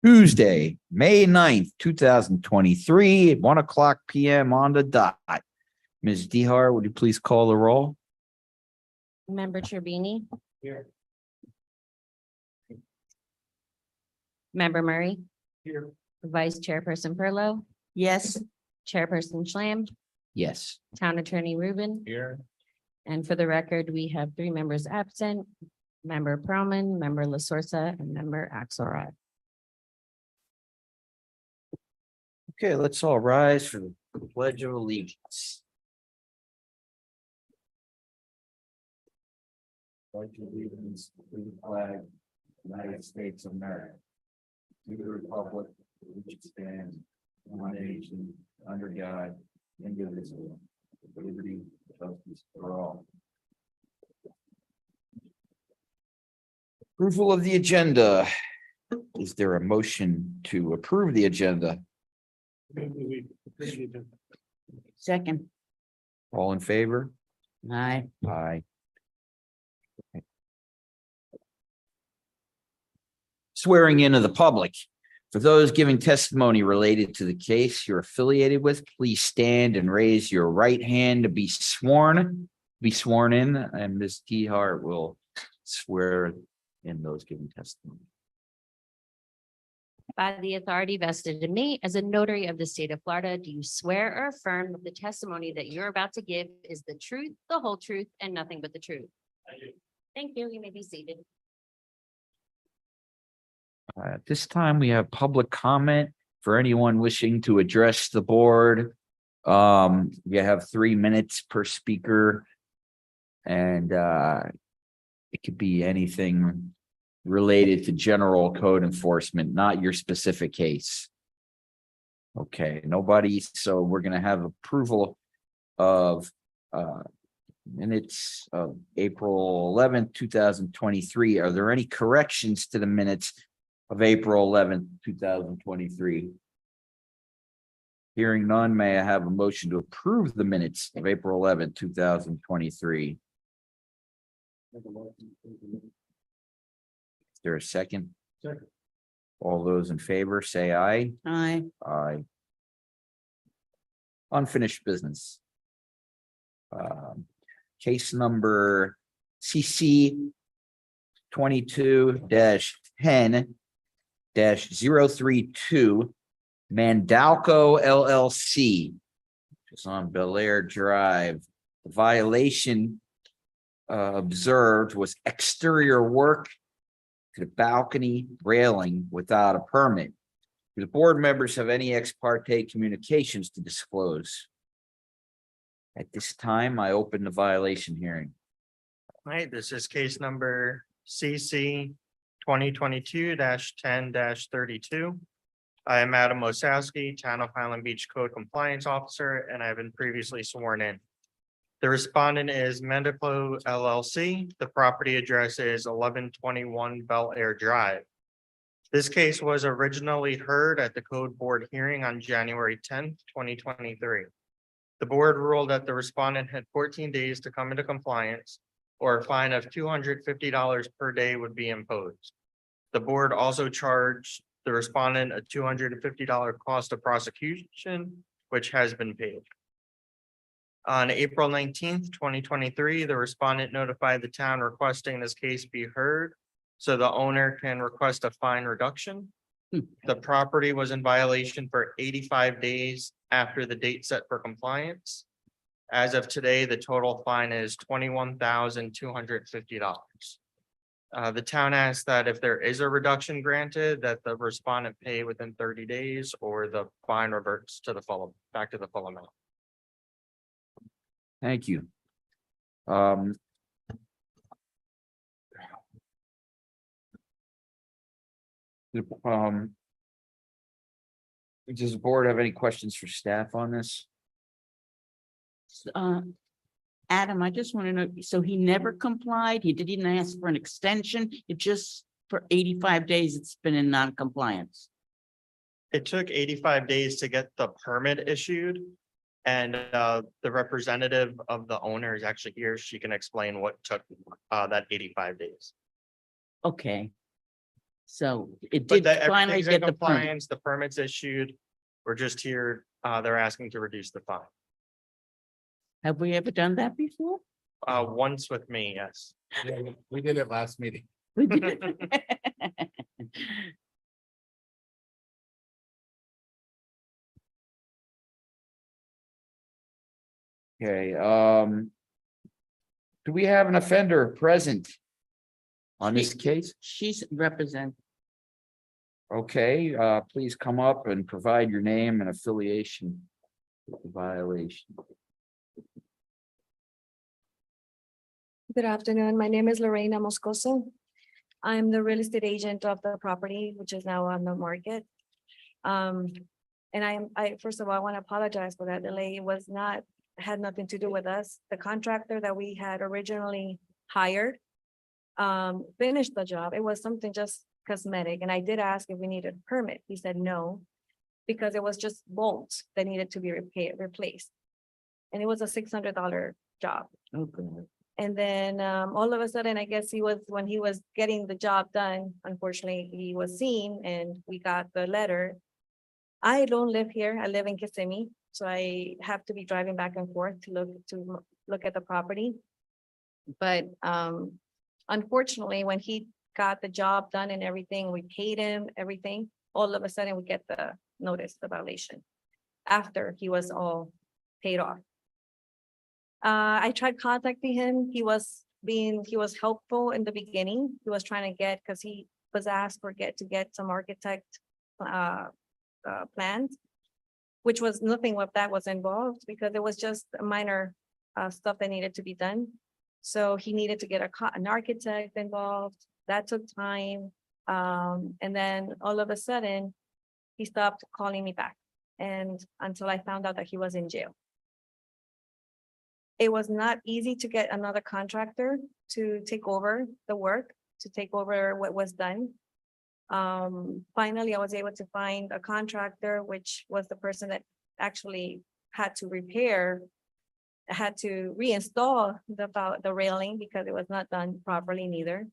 Tuesday, May 9th, 2023, at 1:00 PM on the dot. Ms. Dehar, would you please call the roll? Member Turbini, Here. Member Murray, Here. Vice Chairperson Perlow, Yes. Chairperson Schlam, Yes. Town Attorney Rubin. Here. And for the record, we have 3 members absent, Member Perlman, Member La Sorsa, and Member Axelrod. Okay, let's all rise for the Pledge of Allegiance. Pledge of allegiance to the flag of the United States of America, to the republic which stands one nation under God, indivisible, with liberty and justice for all. Approval of the agenda. Is there a motion to approve the agenda? Second. All in favor? Aye. Aye. Swearing in of the public. For those giving testimony related to the case you're affiliated with, please stand and raise your right hand to be sworn in, and Ms. Dehart will swear in those giving testimony. By the authority vested in me as a notary of the state of Florida, do you swear or affirm that the testimony that you're about to give is the truth, the whole truth, and nothing but the truth? I do. Thank you. You may be seated. At this time, we have public comment for anyone wishing to address the board. You have 3 minutes per speaker. And it could be anything related to general code enforcement, not your specific case. Okay, nobody, so we're gonna have approval of minutes of April 11th, 2023. Are there any corrections to the minutes of April 11th, 2023? Hearing none, may I have a motion to approve the minutes of April 11th, 2023? Is there a second? Second. All those in favor, say aye. Aye. Aye. Unfinished business. Case number CC 22-10-032 Mandalco LLC. It's on Bel Air Drive. The violation observed was exterior work to the balcony railing without a permit. Do the board members have any ex parte communications to disclose? At this time, I open the violation hearing. All right, this is case number CC 2022-10-32. I am Adam Osowski, Town of Highland Beach Code Compliance Officer, and I've been previously sworn in. The respondent is Mandalco LLC. The property address is 1121 Bel Air Drive. This case was originally heard at the Code Board hearing on January 10th, 2023. The board ruled that the respondent had 14 days to come into compliance, or a fine of $250 per day would be imposed. The board also charged the respondent a $250 cost of prosecution, which has been paid. On April 19th, 2023, the respondent notified the town requesting this case be heard so the owner can request a fine reduction. The property was in violation for 85 days after the date set for compliance. As of today, the total fine is $21,250. The town asks that if there is a reduction granted, that the respondent pay within 30 days or the fine reverts to the back to the full amount. Thank you. Does the board have any questions for staff on this? Adam, I just want to know, so he never complied? He didn't ask for an extension? It just for 85 days, it's been in non-compliance? It took 85 days to get the permit issued. And the representative of the owner is actually here. She can explain what took that 85 days. Okay. So it But did that finally everything's in get the permit. compliance, the permit's issued. We're just here, they're asking to reduce the fine. Have we ever done that before? Once with me, yes. We did it last meeting. We did. Okay, do we have an offender present on this case? She's represent, Okay, please come up and provide your name and affiliation with the violation. Good afternoon. My name is Lorena Moscoso. I'm the real estate agent of the property, which is now on the market. And I first of all, I want to apologize for that delay. It was not, had nothing to do with us. The contractor that we had originally hired finished the job. It was something just cosmetic, and I did ask if we needed a permit. He said no, because it was just bolts that needed to be replaced. And it was a $600 job. oh, God. And then all of a sudden, I guess when he was getting the job done, unfortunately, he was seen and we got the letter. I don't live here. I live in Kissimmee, so I have to be driving back and forth to look at the property. But unfortunately, when he got the job done and everything, we paid him everything. All of a sudden, we get the notice, the violation, after he was all paid off. I tried contacting him. He was helpful in the beginning. He was trying to get, because he was asked to get some architect plans, which was nothing with that was involved, because it was just minor stuff that needed to be done. So he needed to get an architect involved. That took time. And then all of a sudden, he stopped calling me back, and until I found out that he was in jail. It was not easy to get another contractor to take over the work, to take over what was done. Finally, I was able to find a contractor, which was the person that actually had to reinstall the railing, because it was not done properly neither.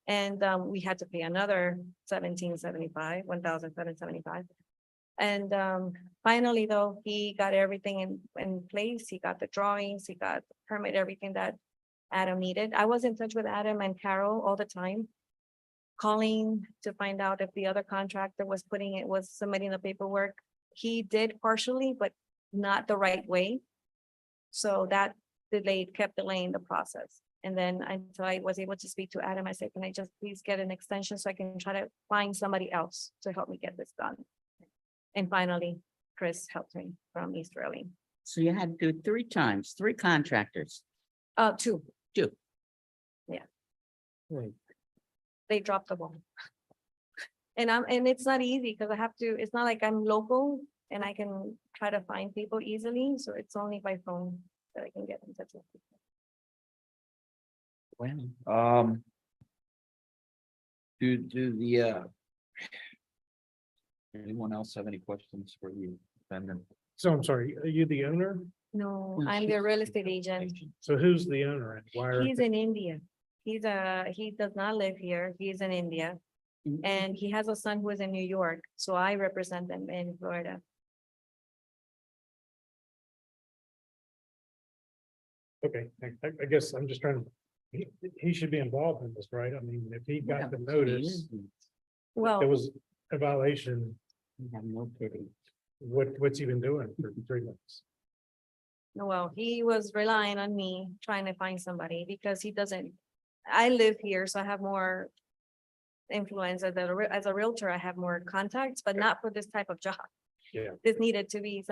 And we had to pay another $1,775. And finally, though, he got everything in place. He got the drawings, he got the permit, everything that Adam needed. I was in touch with Adam and Carol all the time, calling to find out if the other contractor was submitting the paperwork. He did partially, but not the right way. So that kept delaying the process. And then until I was able to speak to Adam, I said, can I just please get an extension so I can try to find somebody else to help me get this done? And finally, Chris helped me from East Railing. So you had to do 3 times, 3 contractors. 2. 2. Yeah. Right. They dropped the ball. And it's not easy, because it's not like I'm local and I can try to find people easily. So it's only by phone that I can get in touch with people. Well, anyone else have any questions for the defendant? So I'm sorry, are you the owner? No, No, I'm she's- the real estate agent. So who's the owner and why are? He's in India. He does not live here. He's in India. Mhm. And he has a son who is in New York. So I represent them in Florida. Okay, I guess I'm just trying to, he should be involved in this, right? I mean, if he got the Yeah, notice, he Well. there was a violation, have no pity. what's he been doing for 3 months? Well, he was relying on me trying to find somebody, because I live here, so I have more influence as a realtor. I have more contacts, but not for this type of job. Yeah. This needed to be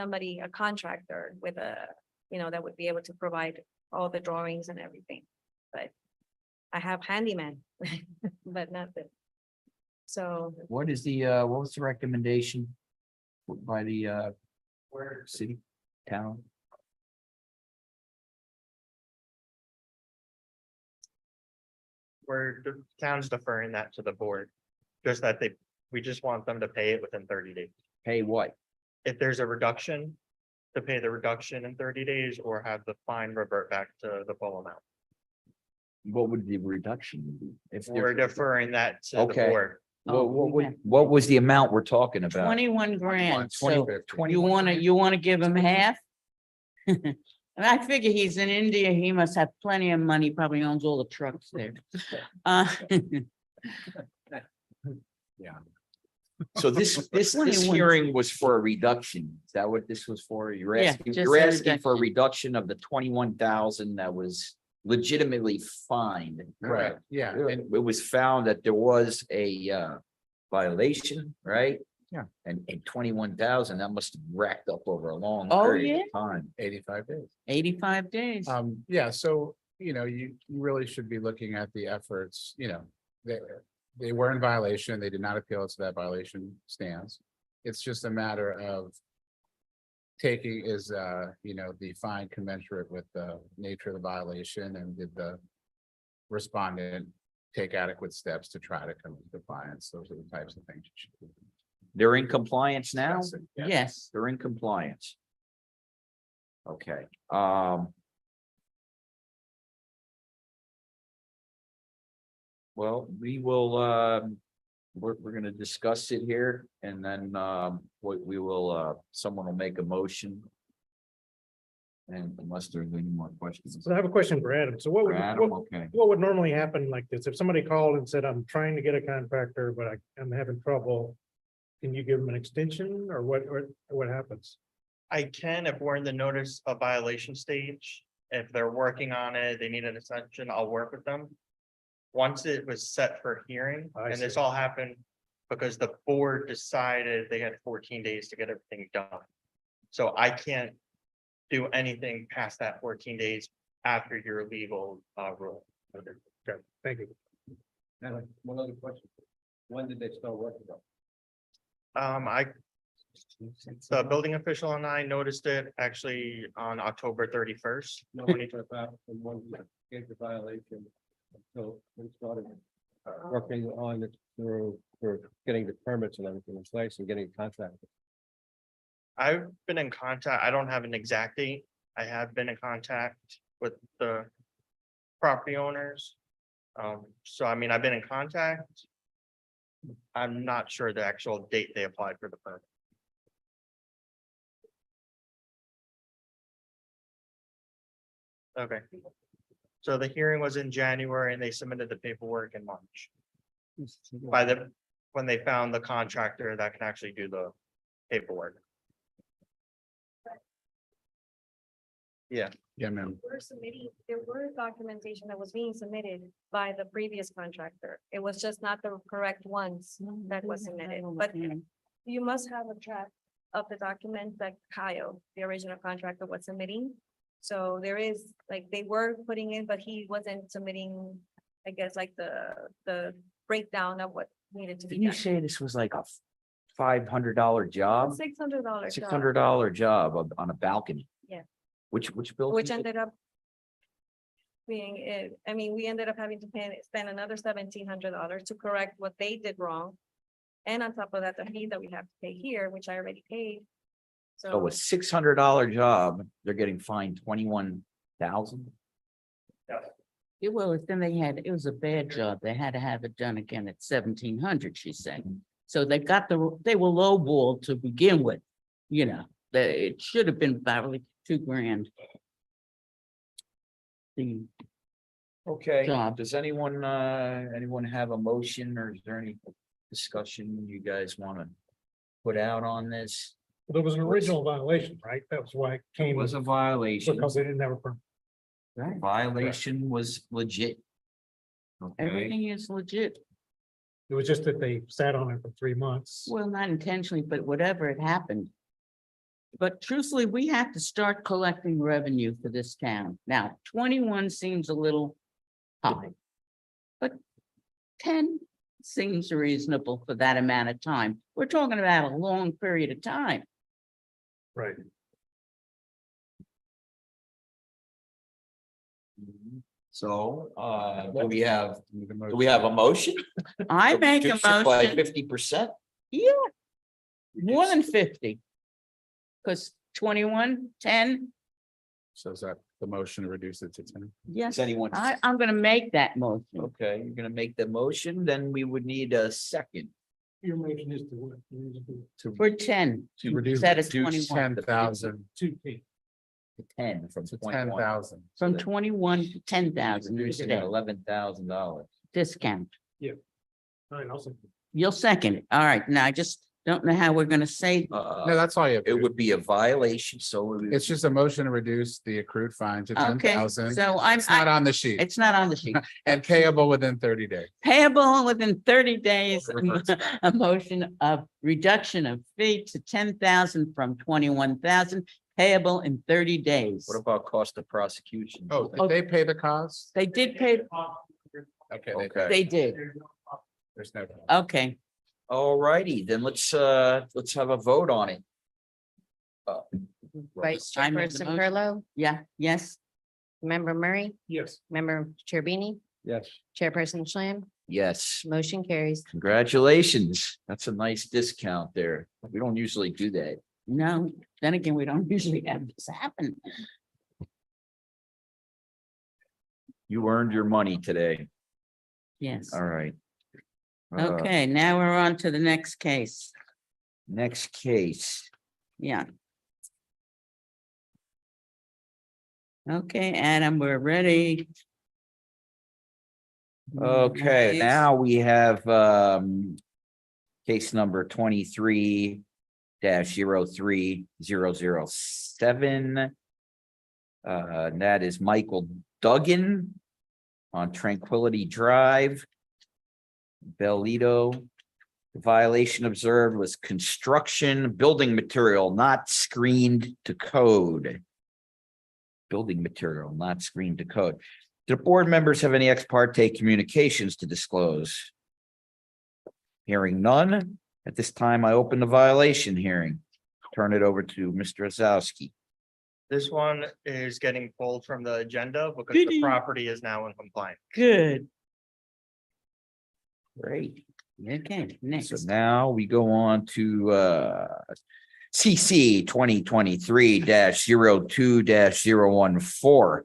a contractor with that would be able to provide all the drawings and everything. But I have handyman, but not this. So What was the recommendation by the city, town? The town's deferring that to the board. Just that we just want them to pay it within 30 days. Pay what? If there's a reduction, to pay the reduction in 30 days or have the fine revert back to the full amount. What would the reduction be? If We're there's- deferring that to the Okay. board. What was the amount we're talking about? 21 grand, so 20 you wanna give him half? And I figure he's in India, he must have plenty of money, probably owns all the trucks there. Uh, So this 21. hearing was for a reduction. Is that what this was for? You're Yeah, asking, just you're a asking for a reduction. reduction of the 21,000 that was legitimately fined. Correct, yeah, and It was found that there was a violation, right? Yeah. And 21,000, that must have racked up over a long Oh, period of time. 85 days. 85 days. Yeah, so, you really should be looking at the efforts, they were in violation, they did not appeal, so that violation stands. It's just a matter of taking the fine commensurate with the nature of the violation, and did the respondent take adequate steps to try to come into compliance? Those are the types of things you should be They're in compliance now? discussing. Yeah. Yes, They're in compliance. Okay, well, we will, we're gonna discuss it here and then, we will, someone will make a motion. And unless there's any more questions. So I have a question for Adam. So For Adam, okay. what would normally happen like this? If somebody called and said, I'm trying to get a contractor, but I'm having trouble. Can you give them an extension or what happens? I can, if we're in the notice of violation stage, if they're working on it, they need an extension, I'll work with them. Once it was set for hearing, I and this see. all happened because the board decided they had 14 days to get everything done. So I can't do anything past that 14 days after your legal rule. Okay, thank you. One other question. When did they start working on? The building official and I noticed it actually on October 31st. No one about and one gave the violation until we started working on it for getting the permits and everything in place and getting contracted. I've been in contact, I don't have an exact date. I have been in contact with the property owners. So I mean, I've been in contact. I'm not sure the actual date they applied for the permit. Okay. So the hearing was in January and they submitted the paperwork in March. When they found the contractor that can actually do the paperwork. Yeah, ma'am. There were documentation that was being submitted by the previous contractor. It was just not the correct ones that was submitted, but you must have a track of the documents that Kyle, the original contractor, was submitting. So there is, like, they were putting in, but he wasn't submitting, I guess, like the breakdown of what needed to be Didn't you done. say this was like a $500 job? $600. $600 job on a balcony? Yeah. Which building? Which is it? ended up being it, I mean, we ended up having to spend another $1,700 to correct what they did wrong. And on top of that, the fee that we have to pay here, which I already paid. So So a $600 job, they're getting fined 21,000? Yeah, well, then it was a bad job. They had to have it done again at 1,700, she said. So they were lowballed to begin with, it should have been probably $2,000. The Okay, Job. does anyone have a motion or is there any discussion you guys want to put out on this? There was an original violation, right? That was why it It came, was a violation. because they didn't have a permit. Right. Violation was legit. Okay, Everything is legit. It was just that they sat on it for 3 months. Well, not intentionally, but whatever it happened. But truthfully, we have to start collecting revenue for this town. Now, 21 seems a little high. But 10 seems reasonable for that amount of time. We're talking about a long period of time. Right. so, do we have a motion? I To make a reduce it by motion, 50%? yeah. More than 50. Because 21, 10, So is that the motion to reduce it to 10. Yes, Does anyone? I'm gonna make that motion. Okay, you're gonna make the motion, then we would need a second. Your motion is to what? For 10. To reduce Instead it of to 21. 10,000 Two feet. To 10 from to 21. 10,000. From 21 to 10,000 Reducing instead, $11,000. discount. All right, I'll second. You'll second it. All right, now I just don't know how we're gonna say, No, that's all you have. to It do. would be a violation, so. It's just a motion to reduce the accrued fine to okay, 10,000. so It's not on the sheet it's not on the sheet. and payable within 30 days. Payable within 30 days, Reverse. a motion of reduction of fee to 10,000 from 21,000, payable in 30 days. What about cost of prosecution? Oh, did they pay the cost? They did pay, Okay. Okay. they did. There's no. Okay, All righty, then let's have a vote on it. Vice I made the Chairperson motion. Perlow, yeah, yes, Member Murray, Yes. Member Cherbini, Yes. Chairperson Schlam, Yes, motion carries. congratulations. That's a nice discount there. We don't usually do that. no, then again, we don't usually have this happen. You earned your money today. Yes, All right. okay, now we're on to the next case. Next case. Yeah. Okay, Adam, we're ready. Okay, Nice. now we have case number 23 03007. And that is Michael Duggan on Tranquility Drive, Bellito. The violation observed was construction building material not screened to code. Building material not screened to code. Do the board members have any ex parte communications to disclose? Hearing none, at this time I open the violation hearing. Turn it over to Mr. Ozowski. This one is getting pulled from the agenda because the Goody. property is now in compliance. Good, Great. okay, So next. now we go on to CC 2023 02 014.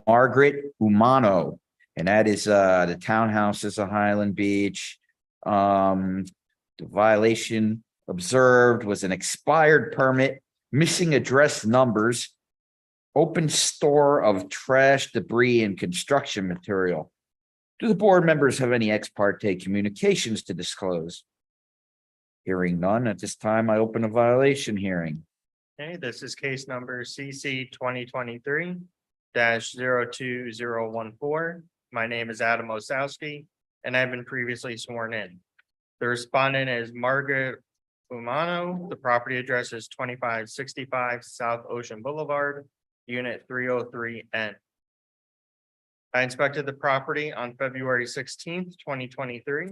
Margaret Umano, and that is the townhouses of Highland Beach. The violation observed was an expired permit, missing address numbers, open store of trash, debris, and construction material. Do the board members have any ex parte communications to disclose? Hearing none, at this time I open a violation hearing. Okay, this is case number CC 2023-02014. My name is Adam Osowski, and I've been previously sworn in. The respondent is Margaret Umano. The property address is 2565 South Ocean Boulevard, Unit 303N. I inspected the property on February 16th, 2023.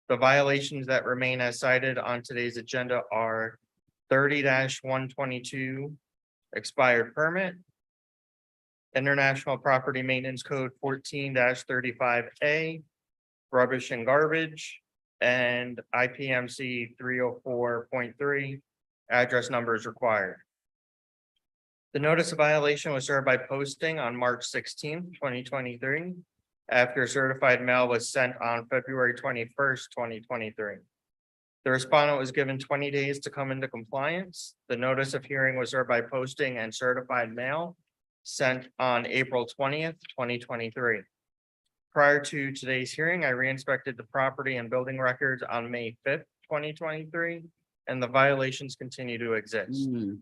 The violations that remain as cited on today's agenda are 30-122 expired permit, International Property Maintenance Code 14-35A, rubbish and garbage, and IPMC 304.3, address numbers required. The notice of violation was served by posting on March 16th, 2023, after certified mail was sent on February 21st, 2023. The respondent was given 20 days to come into compliance. The notice of hearing was served by posting and certified mail sent on April 20th, 2023. Prior to today's hearing, I re-inspected the property and building records on May 5th, 2023, and the violations continue to exist. Hmm,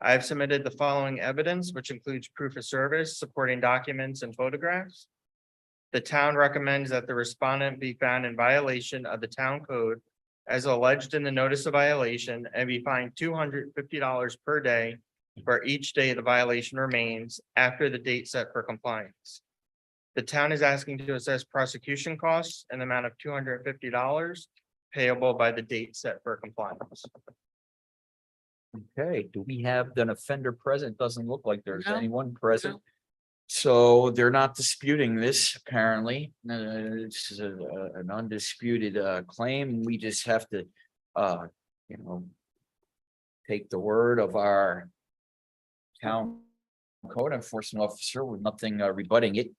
I have submitted the following evidence, which includes proof of service, supporting documents and photographs. The town recommends that the respondent be found in violation of the town code as alleged in the notice of violation and be fined $250 per day for each day the violation remains after the date set for compliance. The town is asking to assess prosecution costs in the amount of $250 payable by the date set for compliance. Okay, do we have an offender present? Doesn't look like there's No. anyone present. So they're not disputing this, apparently. This is an undisputed claim. We just have to take the word of our town code enforcement officer with nothing rebutting it.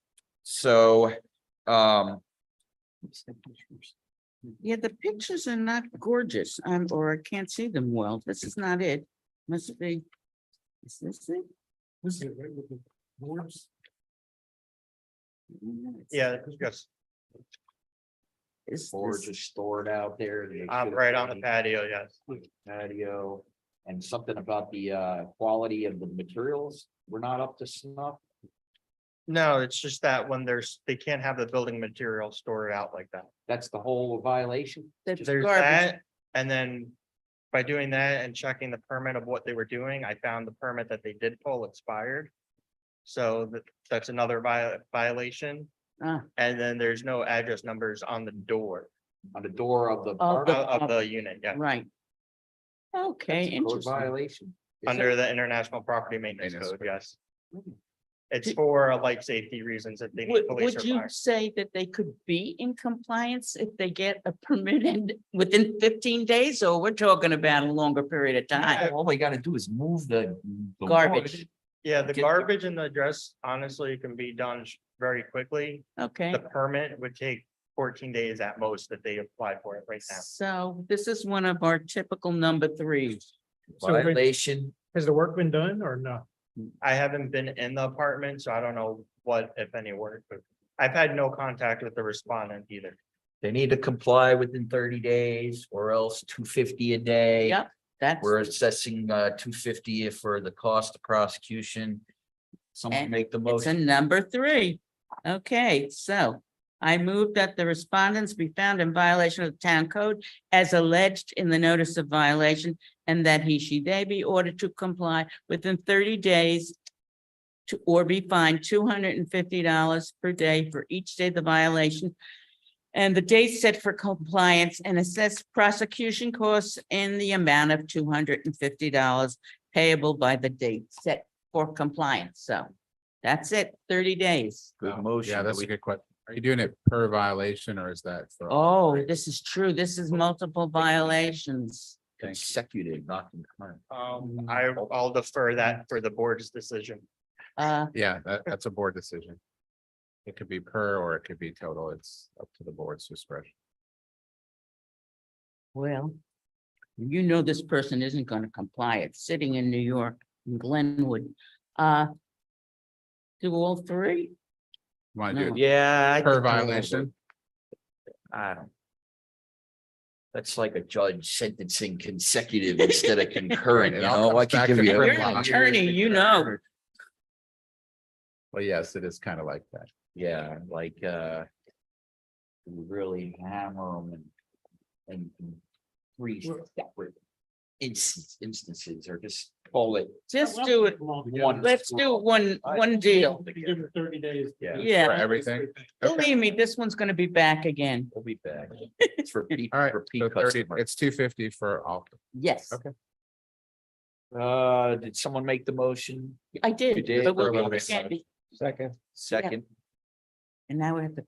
So, Yeah, the pictures are not gorgeous, or I can't see them well. This is not it. Must be. Is this it? This is right with the boards. Yeah, yes, Is or this, just stored out there. they I'm should right on the be patio, yes. Patio, and something about the quality of the materials, we're not up to snuff. No, it's just that when they can't have the building material stored out like that. That's the whole violation. that's There's garbage. that, and then by doing that and checking the permit of what they were doing, I found the permit that they did pull expired. So that's another violation, Ah, and then there's no address numbers on the door On the door of the. Oh, the- of the unit, yeah, right. Okay, Code interesting. violation. Is under it? the International Property Maintenance Maintenance Code, Code. yes. Hmm. It's for life safety reasons if they need police or Would you fire. say that they could be in compliance if they get a permit and within 15 days, or we're talking about a longer period of time? All we gotta do is move the. Garbage. wood. Yeah, the Get- garbage and the address honestly can be done very quickly. Okay, The permit would take 14 days at most if they apply for it right now. so this is one of our typical number threes. So if it- Violation, Has the work been done or not? I haven't been in the apartment, so I don't know what, if any, work, but I've had no contact with the respondent either. they need to comply within 30 days or else $250 a day. Yep, that's, We're assessing $250 for the cost of prosecution. Someone And make the it's a motion. number three. Okay, so I move that the respondents be found in violation of the town code as alleged in the notice of violation, and that they be ordered to comply within 30 days to, or be fined $250 per day for each day of the violation, and the date set for compliance, and assess prosecution costs in the amount of $250 payable by the date set for compliance. So that's it, 30 days. Good motion. Yeah, that's Do a we- good question. Are you doing it per violation or is that for? Oh, this is true. This is multiple violations. Consecutive, not concurrent. I'll defer that for the board's decision. Yeah, that's a board decision. It could be per or it could be total. It's up to the board's discretion. Well, you know, this person isn't gonna comply. It's sitting in New York, in Glenwood. Do all three? Want to No. do it Yeah. I per think we'll have violation? I don't. That's like a judge sentencing consecutive instead of concurrent, you It all know, I comes could back give to you. You're Grimlock. an attorney, you know. Well, yes, it is kind of like that. Yeah, like, we really hammer them and three separate instances, or just call it Just do it. one. Let's do one deal. Give it 30 days. Yeah. For Yeah, everything. Okay. believe me, this one's gonna be back again. We'll be back. It's for people, All right, repeat so 30, customers. it's 250 for all. Yes, Okay. Did someone make the motion? I You did. did? But we'll For do it elimination. again. Second, Second, And now we have to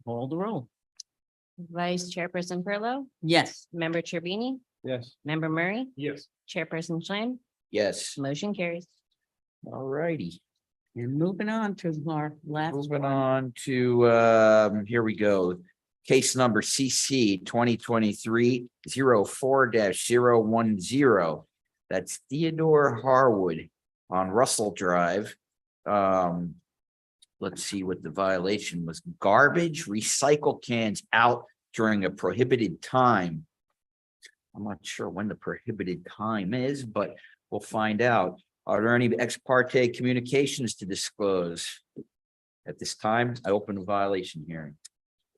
hold the roll. Vice Chairperson Perlow, Yes, Member Turbini, yes. Member Murray, Yes. Chairperson Schlan, yes, motion carries. all righty. and moving on to our last Moving one. on to, here we go. Case number CC 2023-04-010. That's Theodore Harwood on Russell Drive. Let's see what the violation was. Garbage, recycle cans out during a prohibited time. I'm not sure when the prohibited time is, but we'll find out. Are there any ex parte communications to disclose? At this time, I open a violation hearing.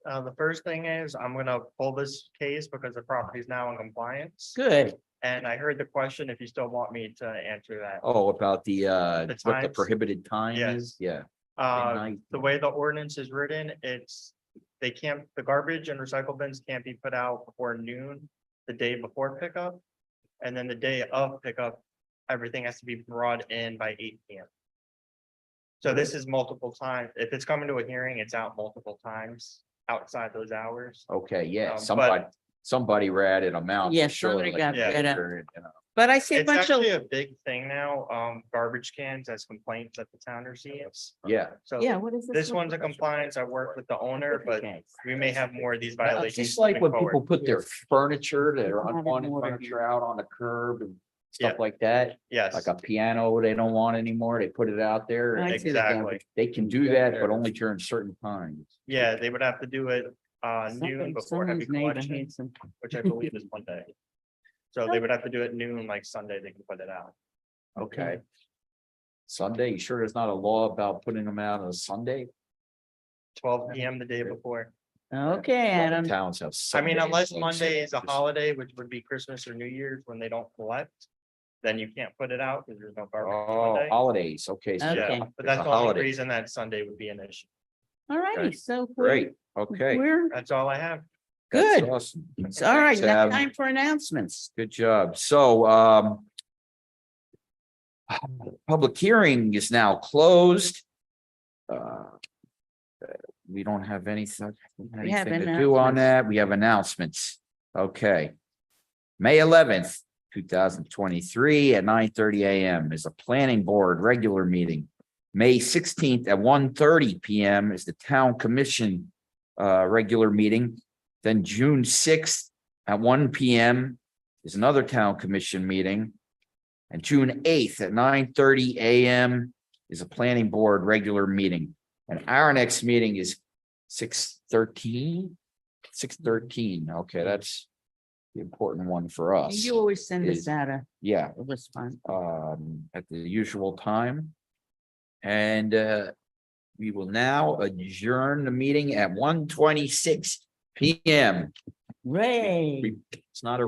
The first thing is I'm gonna pull this case because the property is now in compliance. Good. And I heard the question if you still want me to answer that. Oh, about the what the times? prohibited time Yes. is? Yeah. The way the ordinance is written, the garbage and recycle bins can't be put out before noon the day before pickup. And then the day of pickup, everything has to be brought in by 8 PM. So this is multiple times. If it's coming to a hearing, it's out multiple times outside those hours. Okay, yeah, but- somebody ratted them out. Yeah, for sure, somebody like, got Yeah. rid of- you know. But I see a It's bunch of, actually a big thing now, garbage cans as complaints that the town receives. Yeah, So yeah, what is this? this one's a compliance. I work with the owner, but Okay. we may have more of these it's violations. just like when moving people forward. put their furniture, their Have it unwanted more furniture out on the curb and Yeah. stuff like that. Yes, Like a piano they don't want anymore, they put it out there. I see that now. exactly. They can do that, but only during certain times. Yeah, they would have to do it noon Somebody- before heavy someone's neighbor collection, hates them. which I believe is Monday. So they would have to do it noon, like Sunday, they can put it out. Okay. Sunday, you sure there's not a law about putting them out on a Sunday? 12 p.m. the day before. Okay, A lot of Adam. Towns have. I mean, Sundays, unless like Monday is a just- holiday, which would be Christmas or New Year's when they don't collect, then you can't put it out because there's no garbage. Oh, Monday. holidays, okay. so Okay. Yeah, but it's that's a the only holiday. reason that Sunday would be an issue. All righty, Okay. so. Great, okay. We're That's all I have. That's good. awesome. All right, Thanks, now Adam. time for announcements. Good job. So, public hearing is now closed. We don't have anything have to do on announcements. that. We have announcements. Okay. May 11th, 2023 at 9:30 AM is a planning board regular meeting. May 16th at 1:30 PM is the town commission regular meeting. Then June 6th at 1 PM is another town commission meeting. And June 8th at 9:30 AM is a planning board regular meeting. And our next meeting is 6:13. 6:13. Okay, that's the important one for us. You always send us is- out Yeah, a response. at the usual time. And we will now adjourn the meeting at 1:26 PM. Ray. It's not a